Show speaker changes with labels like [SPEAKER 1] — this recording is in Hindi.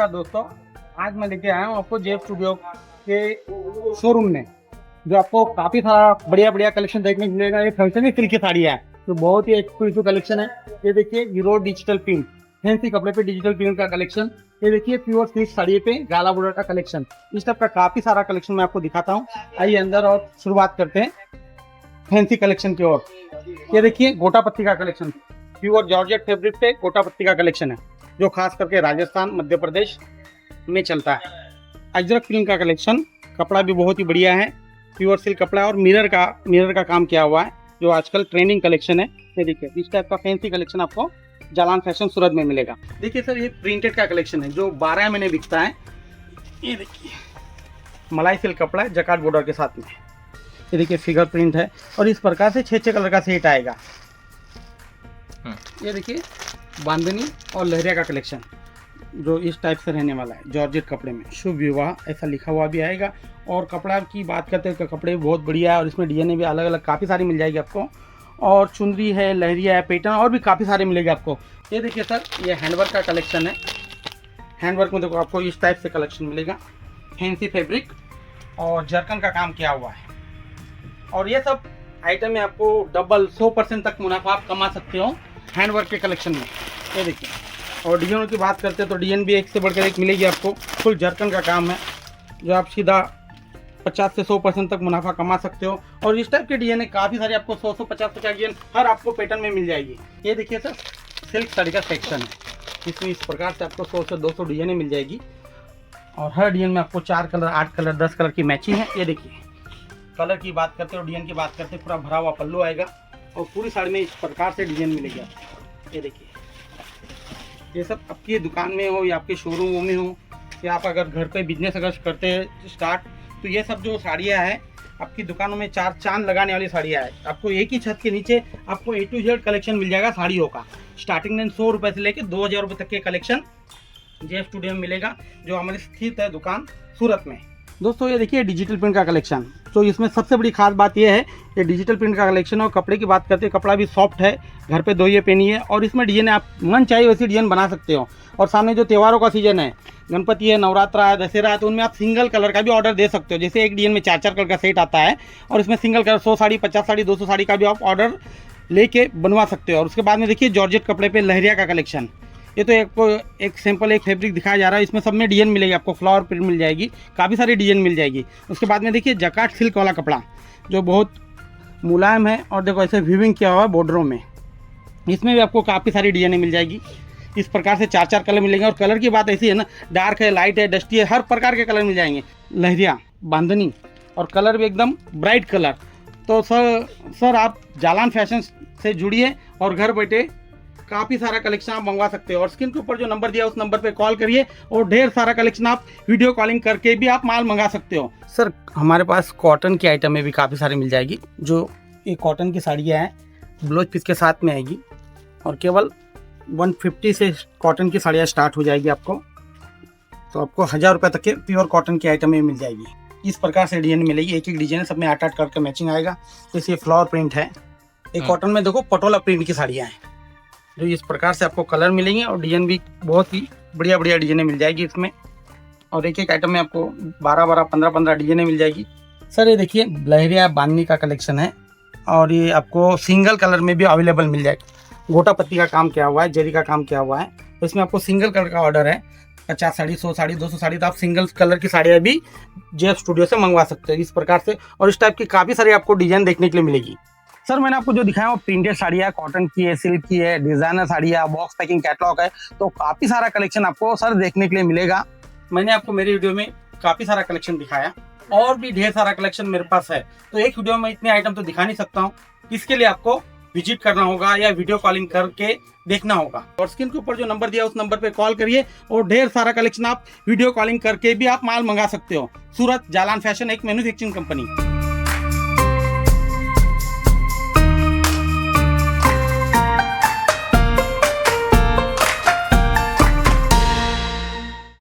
[SPEAKER 1] नमस्कार दोस्तों, आज मैं लेके आया हूँ आपको जेफ स्टूडियो के शोरूम में, जो आपको काफी सारा बढ़िया बढ़िया कलेक्शन देखने को मिलेगा। ये फैंसी सिल्क की साड़ी है, तो बहुत ही एक्सक्लूसिव कलेक्शन है। ये देखिए हीरो डिजिटल प्रिंट, फैंसी कपड़े पे डिजिटल प्रिंट का कलेक्शन। ये देखिए प्योर सिल्क साड़ी पे गाला बॉर्डर का कलेक्शन। इस टाइप का काफी सारा कलेक्शन मैं आपको दिखाता हूँ। आइए अंदर और शुरुआत करते हैं फैंसी कलेक्शन की ओर। ये देखिए गोटा पत्ती का कलेक्शन, प्योर जॉर्जेट फैब्रिक पे गोटा पत्ती का कलेक्शन है, जो खास करके राजस्थान मध्य प्रदेश में चलता है। अजरक प्रिंट का कलेक्शन, कपड़ा भी बहुत ही बढ़िया है, प्योर सिल्क कपड़ा है और मिरर का काम किया हुआ है, जो आजकल ट्रेंडिंग कलेक्शन है। ये देखिए इस टाइप का फैंसी कलेक्शन आपको जालान फैशन सूरत में मिलेगा। देखिए सर, ये प्रिंटेड का कलेक्शन है जो 12 महीने बिकता है। ये देखिए मलाई सिल्क कपड़ा है जकार्ड बॉर्डर के साथ में। ये देखिए फिगर प्रिंट है और इस प्रकार से 6 कलर का सेट आएगा। ये देखिए बांधनी और लहरिया का कलेक्शन, जो इस टाइप से रहने वाला है। जॉर्जेट कपड़े में शुभ विवाह ऐसा लिखा हुआ भी आएगा। और कपड़ा की बात करते हैं तो कपड़े बहुत बढ़िया है और इसमें डीएनए भी अलग अलग काफ़ी सारी मिल जाएगी आपको। और चुनरी है, लहरिया है, पैटर्न और भी काफ़ी सारे मिलेंगे आपको। ये देखिए सर, ये हैंडवर्क का कलेक्शन है। हैंडवर्क में देखो आपको इस टाइप से कलेक्शन मिलेगा, फैंसी फैब्रिक और जरकन का काम किया हुआ है। और ये सब आइटम में आपको डबल 100% तक मुनाफा आप कमा सकते हो हैंडवर्क के कलेक्शन में। ये देखिए, और डिजाइनों की बात करते हैं तो डिजाइन भी एक से बढ़कर एक मिलेगी आपको। फुल जरकन का काम है, जो आप सीधा 50 से 100% तक मुनाफा कमा सकते हो। और इस टाइप के डिजाइन काफ़ी सारे आपको 100-150 डिजाइन हर आपको पैटर्न में मिल जाएगी। ये देखिए सर, सिल्क साड़ी का सेक्शन है, इसमें इस प्रकार से आपको 100 से 200 डिजाइने मिल जाएगी। और हर डिजाइन में आपको 4 कलर, 8 कलर, 10 कलर की मैचिंग है। ये देखिए कलर की बात करते हो, डिजाइन की बात करते पूरा भरा हुआ पल्लू आएगा और पूरी साड़ी में इस प्रकार से डिजाइन मिलेगी आपको। ये देखिए, ये सब आपकी दुकान में हो या आपके शोरूम में हो, या आप अगर घर पे बिजनेस अगर करते हैं स्टार्ट, तो ये सब जो साड़ियाँ हैं आपकी दुकानों में 4 चांद लगाने वाली साड़ियाँ है। आपको एक ही छत के नीचे आपको A to Z कलेक्शन मिल जाएगा साड़ियों का। स्टार्टिंग रेंज 100 रुपये से लेकर 2000 रुपये तक के कलेक्शन जेफ स्टूडियो में मिलेगा, जो हमारी स्थित है दुकान सूरत में। दोस्तों ये देखिए डिजिटल प्रिंट का कलेक्शन, तो इसमें सबसे बड़ी खास बात यह है, ये डिजिटल प्रिंट का कलेक्शन है। और कपड़े की बात करते हैं, कपड़ा भी सॉफ्ट है, घर पे धोइए पहनिए। और इसमें डिजाइन आप मन चाहिए वैसी डिजाइन बना सकते हो। और सामने जो त्योहारों का सीजन है, गणपति है, नवरात्रा है, दशहरा है, तो उनमें आप सिंगल कलर का भी ऑर्डर दे सकते हो। जैसे एक डिजाइन में 4-4 कलर का सेट आता है और इसमें सिंगल कलर 100 साड़ी, 50 साड़ी, 200 साड़ी का भी आप ऑर्डर लेके बनवा सकते हो। और उसके बाद में देखिए जॉर्जेट कपड़े पे लहरिया का कलेक्शन। ये तो एक सैंपल एक फैब्रिक दिखाया जा रहा है, इसमें सब में डिजाइन मिलेगी आपको, फ्लावर प्रिंट मिल जाएगी, काफ़ी सारी डिजाइन मिल जाएगी। उसके बाद में देखिए जकार्ड सिल्क वाला कपड़ा, जो बहुत मुलायम है और देखो ऐसे वीविंग किया हुआ है बॉर्डरों में। इसमें भी आपको काफ़ी सारी डिजाइनें मिल जाएगी। इस प्रकार से 4-4 कलर मिलेंगे। और कलर की बात ऐसी है ना, डार्क है, लाइट है, डस्टी है, हर प्रकार के कलर मिल जाएंगे। लहरिया, बांधनी और कलर भी एकदम ब्राइट कलर। तो सर आप जालान फैशन से जुड़िए और घर बैठे काफ़ी सारा कलेक्शन आप मंगवा सकते हो। और स्क्रीन के ऊपर जो नंबर दिया उस नंबर पे कॉल करिए और ढेर सारा कलेक्शन आप वीडियो कॉलिंग करके भी आप माल मंगा सकते हो। सर हमारे पास कॉटन की आइटम में भी काफ़ी सारी मिल जाएगी। जो ये कॉटन की साड़ियाँ हैं, ब्लाउज पीस के साथ में आएगी और केवल 150 से कॉटन की साड़ियाँ स्टार्ट हो जाएगी आपको। तो आपको 1000 रुपये तक के प्योर कॉटन की आइटम में मिल जाएगी। इस प्रकार से डिजाइन मिलेगी, एक एक डिजाइन सब में 8-8 कलर का मैचिंग आएगा। जैसे फ्लावर प्रिंट है, एक कॉटन में देखो पटोला प्रिंट की साड़ियाँ हैं, जो इस प्रकार से आपको कलर मिलेंगे और डिजाइन भी बहुत ही बढ़िया बढ़िया डिजाइनें मिल जाएगी इसमें। और एक एक आइटम में आपको 12-12, 15-15 डिजाइनें मिल जाएगी। सर ये देखिए लहरिया बांधनी का कलेक्शन है और ये आपको सिंगल कलर में भी अवेलेबल मिल जाएगा। गोटा पत्ती का काम किया हुआ है, जरी का काम किया हुआ है। तो इसमें आपको सिंगल कलर का ऑर्डर है, 50 साड़ी, 100 साड़ी, 200 साड़ी, तो आप सिंगल कलर की साड़ियाँ भी जेफ स्टूडियो से मंगवा सकते हो इस प्रकार से। और इस टाइप की काफ़ी सारी आपको डिजाइन देखने के लिए मिलेगी। सर मैंने आपको जो दिखाया वो प्रिंटेड साड़ी है, कॉटन की है, सिल्क की है, डिजाइनर साड़ी है, बॉक्स पैकिंग कैटलॉग है। तो काफ़ी सारा कलेक्शन आपको सर देखने के लिए मिलेगा। मैंने आपको मेरी वीडियो में काफ़ी सारा कलेक्शन दिखाया, और भी ढेर सारा कलेक्शन मेरे पास है। तो एक वीडियो में इतने आइटम तो दिखा नहीं सकता हूँ, इसके लिए आपको विजिट करना होगा या वीडियो कॉलिंग करके देखना होगा। और स्क्रीन के ऊपर जो नंबर दिया उस नंबर पे कॉल करिए और ढेर सारा कलेक्शन आप वीडियो कॉलिंग करके भी आप माल मंगा सकते हो। सूरत जालान फैशन एक मैन्युफैक्चरिंग कंपनी।